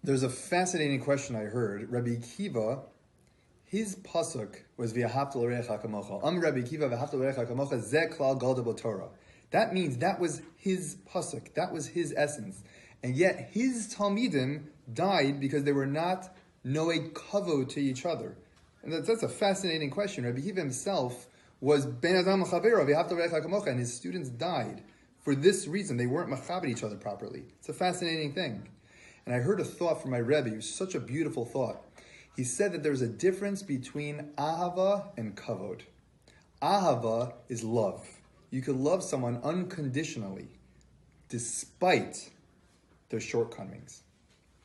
There's a fascinating question I heard. Rabbi Kiva, his pasuk was v'ahavta l'recha kamocha. Rabbi Kiva v'ahavta l'recha kamocha ze klal gadol b'Torah. That means that was his pasuk. That was his essence. And yet his talmidim died because they were not noeg kavod to each other. And that's a fascinating question. Rabbi Kiva himself was ben adam chavero v'ahavta l'recha kamocha, and his students died for this reason. They weren't machabed each other properly. It's a fascinating thing. And I heard a thought from my Rebbe. It was such a beautiful thought. He said that there's a difference between ahava and kavod. Ahava is love. You could love someone unconditionally, despite their shortcomings.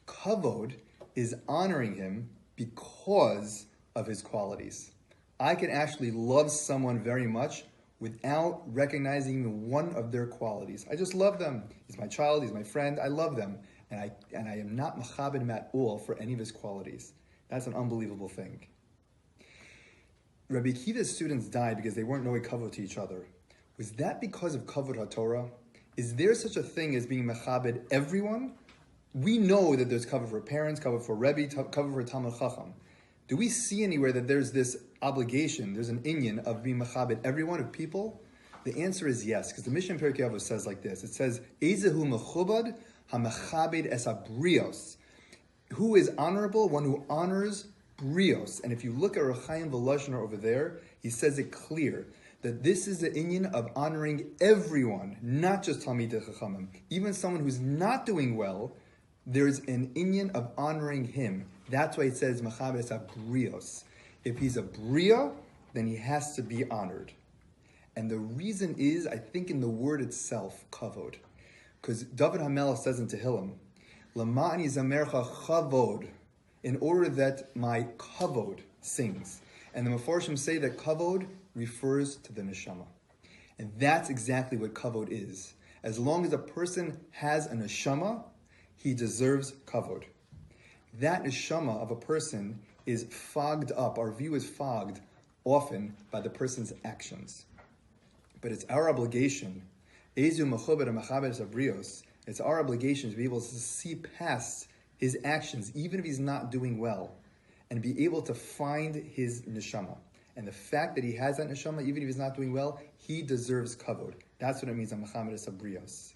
Kavod is honoring him because of his qualities. I can actually love someone very much without recognizing even one of their qualities. I just love them. He's my child, he's my friend, I love them. And I am not machabed him at all for any of his qualities. That's an unbelievable thing. Rabbi Kiva's students died because they weren't knowing kavod to each other. Was that because of kavod HaTorah? Is there such a thing as being machabed everyone? We know that there's kavod for parents, kavod for Rebbe, kavod for Talmud Chacham. Do we see anywhere that there's this obligation, there's an inyan of being machabed everyone, of people? The answer is yes, because the Mishnah in Pirkei Avos says like this. It says, Ezehu mechubad hamachabed es abrios. Who is honorable? One who honors brios. And if you look at Rechaim Volozhiner over there, he says it clear that this is the inyan of honoring everyone, not just Talmidei Chachamim. Even someone who's not doing well, there's an inyan of honoring him. That's why it says machabed es abrios. If he's a bria, then he has to be honored. And the reason is, I think, in the word itself, kavod. Because David HaMelech says in Tehillim, Lama'ani zamercha chavod, in order that my kavod sings. And the Mefarshim say that kavod refers to the neshama. And that's exactly what kavod is. As long as a person has a neshama, he deserves kavod. That neshama of a person is fogged up. Our view is fogged often by the person's actions. But it's our obligation, it's our obligation to be able to see past his actions, even if he's not doing well, and be able to find his neshama. And the fact that he has that neshama, even if he's not doing well, he deserves kavod. That's what it means on Machamed Sabrios.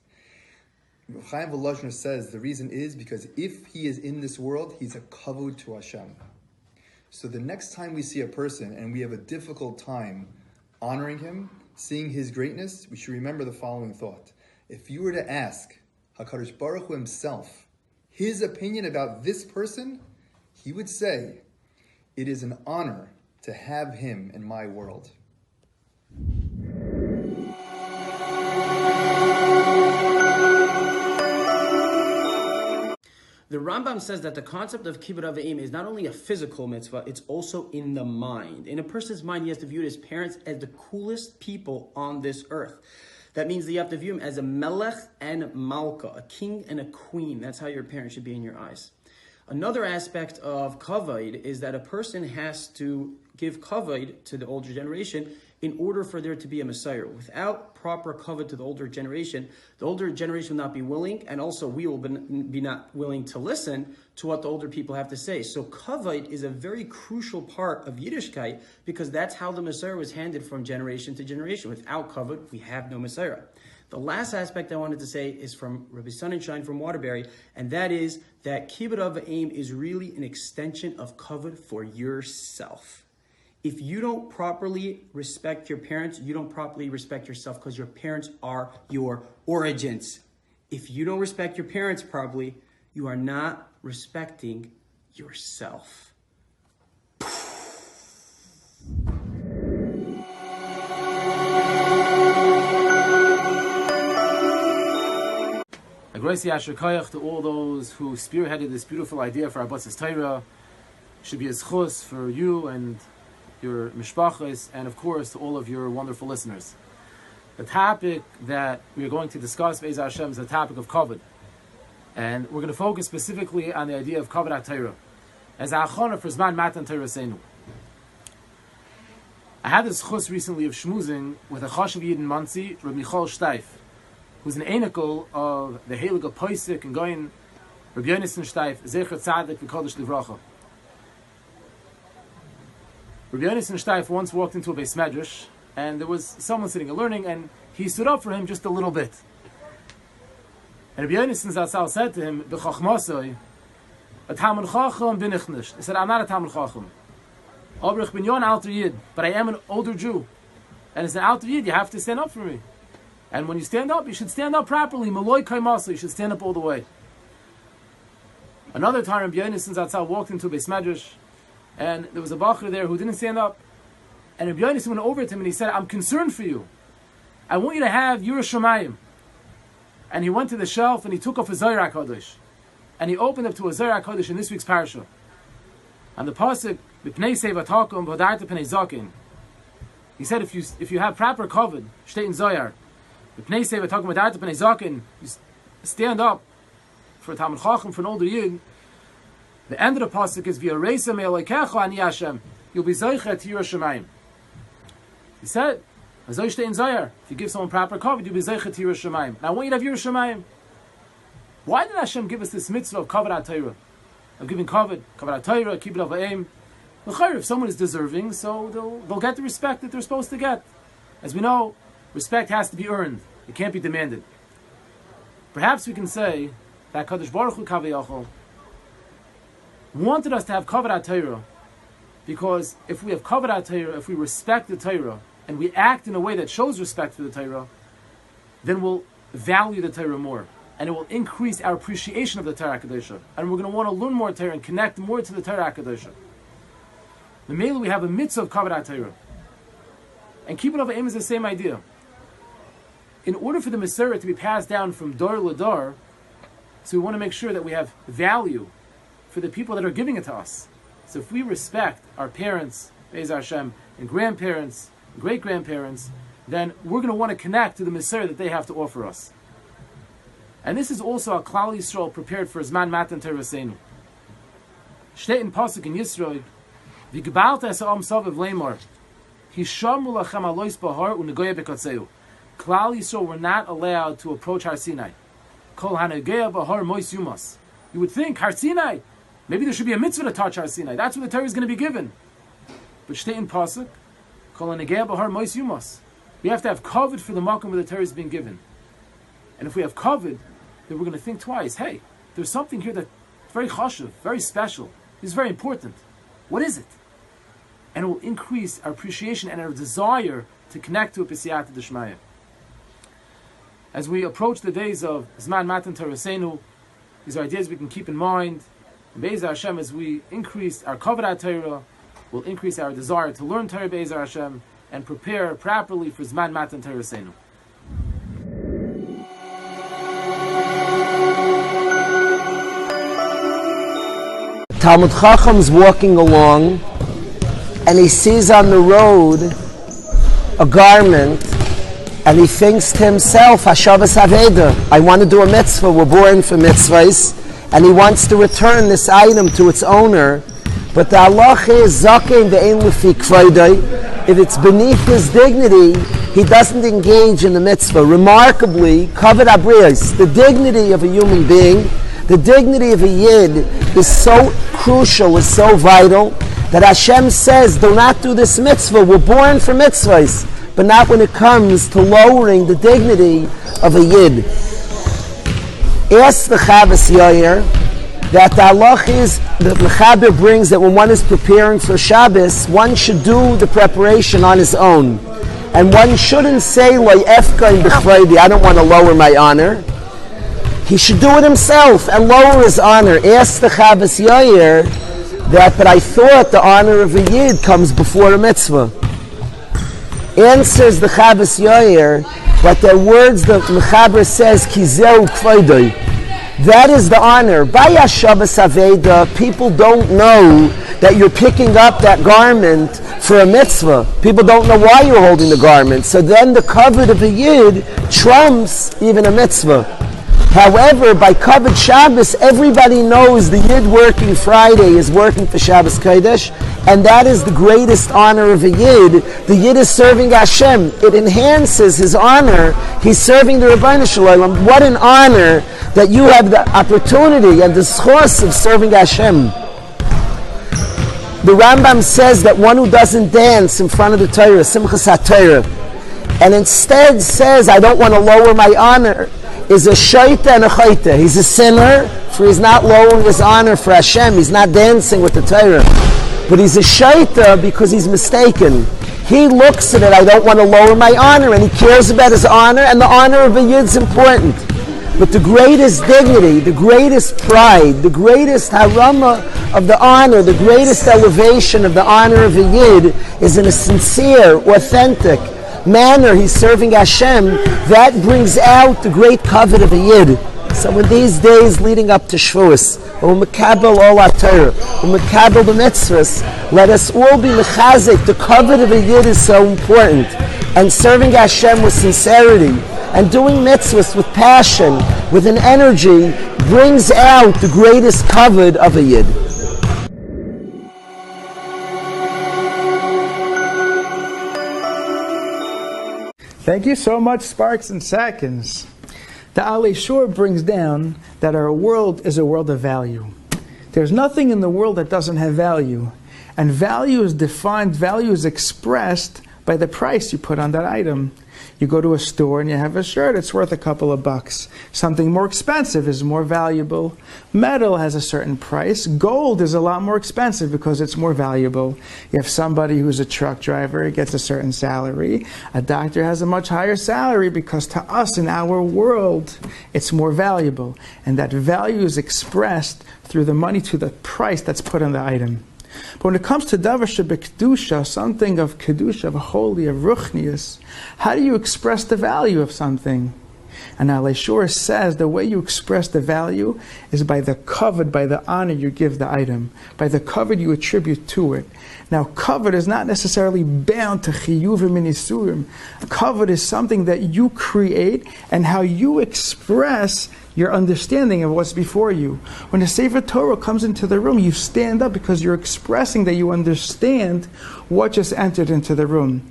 Chaim Volozhiner says the reason is because if he is in this world, he's a kavod to Hashem. So the next time we see a person and we have a difficult time honoring him, seeing his greatness, we should remember the following thought. If you were to ask HaKadosh Baruch Hu himself his opinion about this person, he would say, it is an honor to have him in my world. The Rambam says that the concept of kibbud avim is not only a physical mitzvah, it's also in the mind. In a person's mind, he has to view his parents as the coolest people on this earth. That means that you have to view him as a melech and malka, a king and a queen. That's how your parents should be in your eyes. Another aspect of kavod is that a person has to give kavod to the older generation in order for there to be a Messiah. Without proper kavod to the older generation will not be willing, and also we will be not willing to listen to what the older people have to say. So kavod is a very crucial part of Yiddishkeit, because that's how the Messiah was handed from generation to generation. Without kavod, we have no Messiah. The last aspect I wanted to say is from Rabbi Sonnenschein from Waterbury, and that is that kibbud avim is really an extension of kavod for yourself. If you don't properly respect your parents, you don't properly respect yourself, because your parents are your origins. If you don't respect your parents properly, you are not respecting yourself. A great Yashar Koyach to all those who spearheaded this beautiful idea for Abbas Torah. Should be a zchus for you and your mishpachas, and of course to all of your wonderful listeners. The topic that we are going to discuss, Be'ez Hashem, is the topic of kavod. And we're going to focus specifically on the idea of kavod HaTorah as a achona for Zman Matan Torah Seinu. I had this chus recently of shmuzing with a chashav yid in Monsey, Rabbi Steif, who's an enikel of the Heilige Poisik and going Rabbi Yonason Steif, Zecher Tzadik v'Kodesh Livracha. Rabbi Yonason Steif once walked into a beis medrash, and there was someone sitting and learning, and he stood up for him just a little bit. And Rabbi Yonason Zatzal said to him, B'chachmasoi, a Talmud Chacham bin ich nicht. He said, I'm not a Talmud Chacham. Aber ich bin ja ein alter Yid, but I am an older Jew. And as an alter Yid, you have to stand up for me. And when you stand up, you should stand up properly. Maloi kaimasa, you should stand up all the way. Another time, Rabbi Yonason Zatzal walked into a beis medrash, and there was a bacher there who didn't stand up. And Rabbi Yonason went over to him and he said, I'm concerned for you. I want you to have Yiras Shamayim. And he went to the shelf and he took off a Zohar HaKadosh. And he opened up to a Zohar HaKadosh in this week's parasha. And the pasuk, B'pnei Seva Takum V'Hodarta Pnei Zaken. He said, if you have proper kavod, state in Zohar, B'pnei Seva Takum V'Hodarta Pnei Zaken, you stand up for a Talmud Chacham, for an older Yid. The end of the pasuk is V'Yareisa Me'Elokecha Ani Hashem. You'll be Zoicha to Yiras Shamayim. He said, if you give someone proper kavod, you'll be Zoicha to Yiras Shamayim. And I want you to have Yiras Shamayim. Why did Hashem give us this mitzvah of Kavod HaTorah? Of giving Kavod HaTorah, keep it of aim. If someone is deserving, so they'll get the respect that they're supposed to get. As we know, respect has to be earned. It can't be demanded. Perhaps we can say that Kadosh Baruch Hu Kaviyachol wanted us to have Kavod HaTorah, because if we have Kavod HaTorah, if we respect the Torah, and we act in a way that shows respect for the Torah, then we'll value the Torah more. And it will increase our appreciation of the Torah HaKadosh. And we're going to want to learn more Torah and connect more to the Torah HaKadosh. The Mele, we have a mitzvah of Kavod HaTorah. And Kibbutz of Aim is the same idea. In order for the Mesorah to be passed down from Dor to Dor, so we want to make sure that we have value for the people that are giving it to us. So if we respect our parents, Be'ez Hashem, and grandparents, great-grandparents, then we're going to want to connect to the Mesorah that they have to offer us. And this is also a Klal Yisrael prepared for Zman Matan Tereseinu. Shteit in Pasuk in Yisroel, V'gebalta es ha'am saviv leimor, Hishamru lachem alois bahar u'negoya bekatzeu. Klal Yisrael were not allowed to approach Har Sinai. Kol hanegoya bahar mois yumas. You would think, Har Sinai, maybe there should be a mitzvah to touch Har Sinai. That's what the Torah is going to be given. But Shteit in Pasuk, Kol hanegoya bahar mois yumas. We have to have kavod for the makom where the Torah is being given. And if we have kavod, then we're going to think twice. Hey, there's something here that's very chashuv, very special. This is very important. What is it? And it will increase our appreciation and our desire to connect to a Pesiyat D'Shmaya. As we approach the days of Zman Matan Tereseinu, these are ideas we can keep in mind. And Be'ez Hashem, as we increase our Kavod HaTorah, will increase our desire to learn Torah Be'ez Hashem and prepare properly for Zman Matan Tereseinu. Talmud Chacham's walking along, and he sees on the road a garment, and he thinks to himself, Hashavas Aveda, I want to do a mitzvah, we're born for mitzvahs, and he wants to return this item to its owner, but the halacha is Zakein ve'ein lefi kvoidai. If it's beneath his dignity, he doesn't engage in the mitzvah. Remarkably, Kavod HaBriyos, the dignity of a human being, the dignity of a Yid is so crucial, is so vital, that Hashem says, do not do this mitzvah. We're born for mitzvahs, but not when it comes to lowering the dignity of a Yid. Ask the Chavas Yair that the halach is, the Mechaber brings that when one is preparing for Shabbos, one should do the preparation on his own. And one shouldn't say, Lo efka in b'chvaydi, I don't want to lower my honor. He should do it himself and lower his honor. Ask the Chavas Yair that, but I thought the honor of a Yid comes before a mitzvah. Answers the Chavas Yair, but their words the Mechaber says, Kizeu kvaydoi. That is the honor. By Hashavas Aveda, people don't know that you're picking up that garment for a mitzvah. People don't know why you're holding the garment. So then the kavod of a Yid trumps even a mitzvah. However, by Kavod Shabbos, everybody knows the Yid working Friday is working for Shabbos Kodesh, and that is the greatest honor of a Yid. The Yid is serving Hashem. It enhances his honor. He's serving the Rabbi Shalom. What an honor that you have the opportunity and the schos of serving Hashem. The Rambam says that one who doesn't dance in front of the Torah, Simchas HaTorah, and instead says, I don't want to lower my honor, is a shaita and a chayta. He's a sinner, for he's not lowering his honor for Hashem. He's not dancing with the Torah. But he's a shaita because he's mistaken. He looks at it, I don't want to lower my honor, and he cares about his honor, and the honor of a Yid is important. But the greatest dignity, the greatest pride, the greatest harama of the honor, the greatest elevation of the honor of a Yid is in a sincere, authentic manner. He's serving Hashem. That brings out the great kavod of a Yid. So in these days leading up to Shavuos, Umekabel all our Torah, Umekabel the mitzvahs, let us all be mechazik. The kavod of a Yid is so important. And serving Hashem with sincerity and doing mitzvahs with passion, with an energy, brings out the greatest kavod of a Yid. Thank you so much, Sparks and Seconds. The Ali Shur brings down that our world is a world of value. There's nothing in the world that doesn't have value. And value is defined, value is expressed by the price you put on that item. You go to a store and you have a shirt, it's worth a couple of bucks. Something more expensive is more valuable. Metal has a certain price. Gold is a lot more expensive because it's more valuable. You have somebody who's a truck driver, he gets a certain salary. A doctor has a much higher salary because to us in our world, it's more valuable. And that value is expressed through the money to the price that's put on the item. But when it comes to davar shebekdusha, something of kedusha, of holy, of ruchnius, how do you express the value of something? And Ali Shur says the way you express the value is by the kavod, by the honor you give the item, by the kavod you attribute to it. Now, kavod is not necessarily bound to chiyuvim and isurim. Kavod is something that you create and how you express your understanding of what's before you. When a Sefer Torah comes into the room, you stand up because you're expressing that you understand what just entered into the room.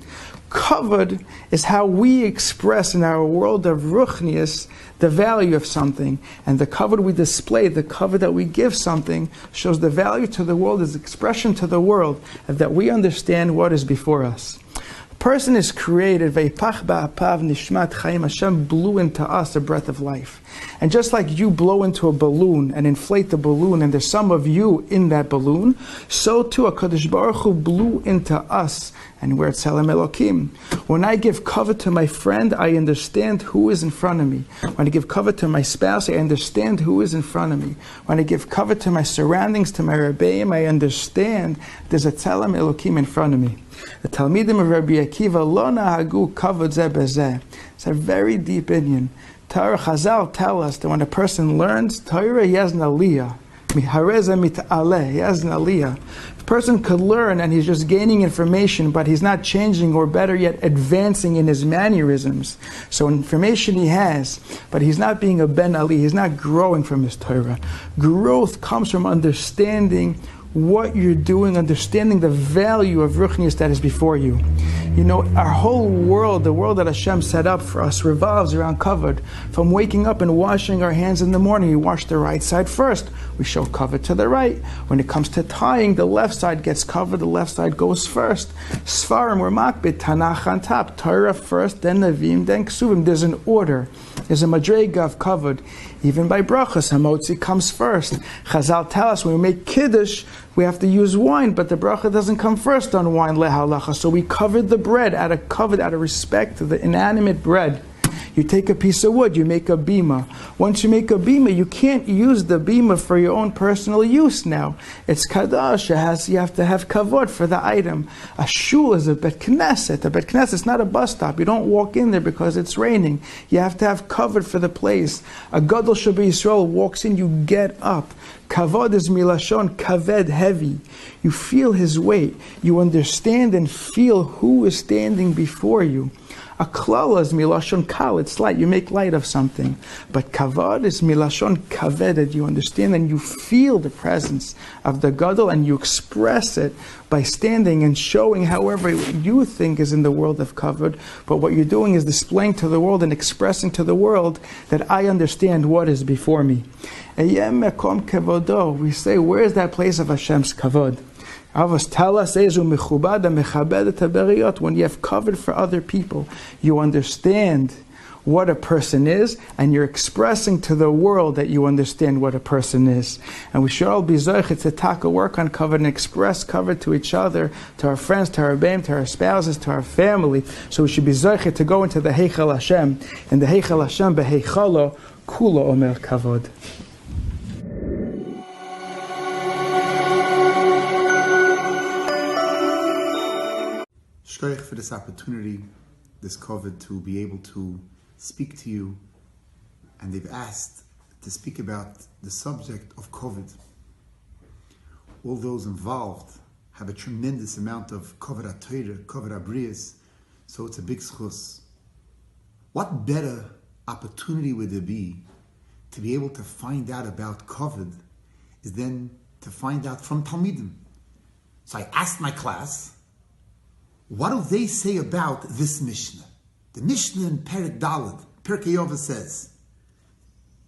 Kavod is how we express in our world of ruchnius the value of something. And the kavod we display, the kavod that we give something, shows the value to the world, is expression to the world, and that we understand what is before us. Person is created, Veipach ba'apav nishmat chayim, Hashem blew into us a breath of life. And just like you blow into a balloon and inflate the balloon, and there's some of you in that balloon, so too HaKadosh Baruch Hu blew into us, and we're Tzelem Elokim. When I give kavod to my friend, I understand who is in front of me. When I give kavod to my spouse, I understand who is in front of me. When I give kavod to my surroundings, to my Rabbeim, I understand there's a Tzelem Elokim in front of me. The Talmidim of Rabbi Akiva lo nahagu kavod zeh bezeh. It's a very deep Indian. Torah Chazal tell us that when a person learns Torah, he has an aliyah. Mihareza mit'aleh, he has an aliyah. The person could learn and he's just gaining information, but he's not changing, or better yet, advancing in his mannerisms. So information he has, but he's not being a ben ali, he's not growing from his Torah. Growth comes from understanding what you're doing, understanding the value of ruchnius that is before you. You know, our whole world, the world that Hashem set up for us, revolves around kavod. From waking up and washing our hands in the morning, we wash the right side first. We show kavod to the right. When it comes to tying, the left side gets kavod, the left side goes first. Sfarim or makbid, Tanakh on top. Torah first, then Nevi'im, then Ksuvim. There's an order. There's a madrega of kavod. Even by brachas, hamotzi comes first. Chazal tell us when we make kiddush, we have to use wine, but the bracha doesn't come first on wine, lehalacha. So we covered the bread out of kavod, out of respect to the inanimate bread. You take a piece of wood, you make a bima. Once you make a bima, you can't use the bima for your own personal use now. It's kadosh, you have to have kavod for the item. A shul is a bet knesset. A bet knesset is not a bus stop. You don't walk in there because it's raining. You have to have kavod for the place. A gadol Shabbat Yisrael walks in, you get up. Kavod is milashon, kaved, heavy. You feel his weight. You understand and feel who is standing before you. A klala is milashon kal, it's light, you make light of something. But kavod is milashon kaved, you understand and you feel the presence of the gadol and you express it by standing and showing however you think is in the world of kavod. But what you're doing is displaying to the world and expressing to the world that I understand what is before me. We say, where is that place of Hashem's kavod? Tell us, when you have covered for other people, you understand what a person is, and you're expressing to the world that you understand what a person is. And we should all be zocheh to taka work on kavod and express kavod to each other, to our friends, to our baim, to our spouses, to our family. So we should be zocheh to go into the heichal Hashem, and the heichal Hashem beheichalo kula omer kavod. Shkoyach for this opportunity, this COVID, to be able to speak to you. And they've asked to speak about the subject of COVID. All those involved have a tremendous amount of COVID HaTorah, COVID HaBrias, so it's a big schus. What better opportunity would there be to be able to find out about COVID is then to find out from Talmidim. So I asked my class, what do they say about this Mishnah? The Mishnah in Perek Daled, Pirkei Yova says,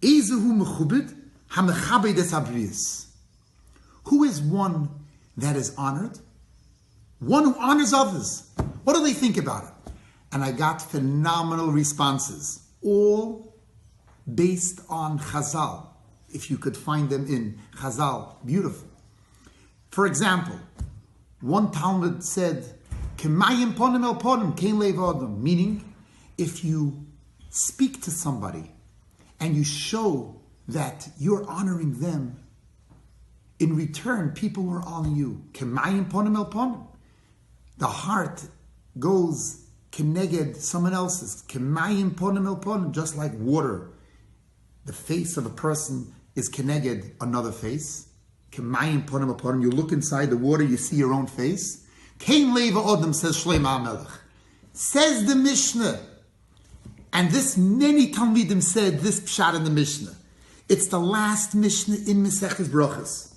Ezehu mechubed hamechabed es habriyos. Who is one that is honored? One who honors others. What do they think about it? And I got phenomenal responses, all based on Chazal. If you could find them in Chazal, beautiful. For example, one Talmud said, Kemayim ponim el ponim, kein lev adam, meaning, if you speak to somebody and you show that you're honoring them, in return, people will honor you. Kemayim ponim el ponim. The heart goes keneged someone else's. Kemayim ponim el ponim, just like water. The face of a person is keneged another face. Kemayim ponim el ponim. You look inside the water, you see your own face. Kein leva odem, says Shlomo HaMelech. Says the Mishnah. And this, many Talmidim said this pshat in the Mishnah. It's the last Mishnah in Maseches Brachos.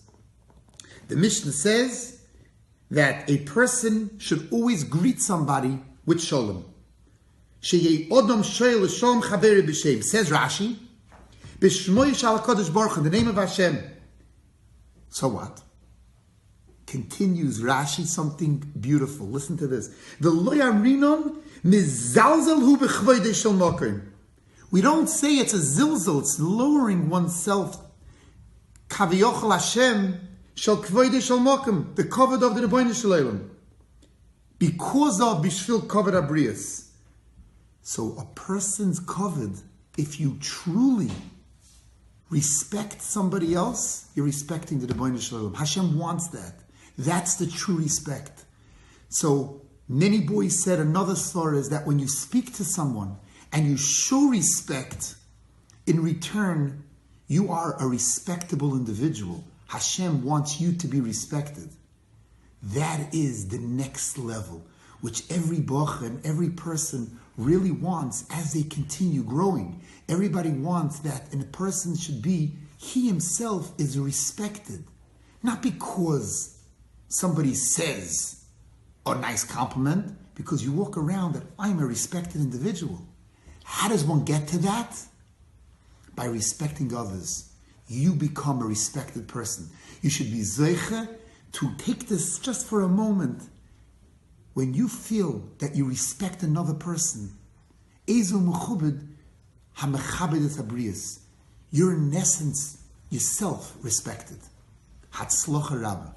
The Mishnah says that a person should always greet somebody with shalom. Sheyei odom shoyel l'shalom chaveri b'shem. Says Rashi, b'shmoy shal HaKadosh Baruch Hu, in the name of Hashem. So what? Continues Rashi something beautiful. Listen to this. The loyarinon mizalzel hu b'chvoidei shel mokim. We don't say it's a zilzel, it's lowering oneself. Kaviyochel Hashem shel kvoidei shel mokim, the kavod of the Rebbeinu Shalom, because of bishvil kavod habriyos. So a person's kavod, if you truly respect somebody else, you're respecting the Rebbeinu Shalom. Hashem wants that. That's the true respect. So many boys said another story is that when you speak to someone and you show respect, in return, you are a respectable individual. Hashem wants you to be respected. That is the next level, which every bocha and every person really wants as they continue growing. Everybody wants that, and a person should be, he himself is respected. Not because somebody says a nice compliment, because you walk around that I'm a respected individual. How does one get to that? By respecting others. You become a respected person. You should be zeiche to take this just for a moment. When you feel that you respect another person, you're in essence yourself respected. Hatzlocha Rabbi.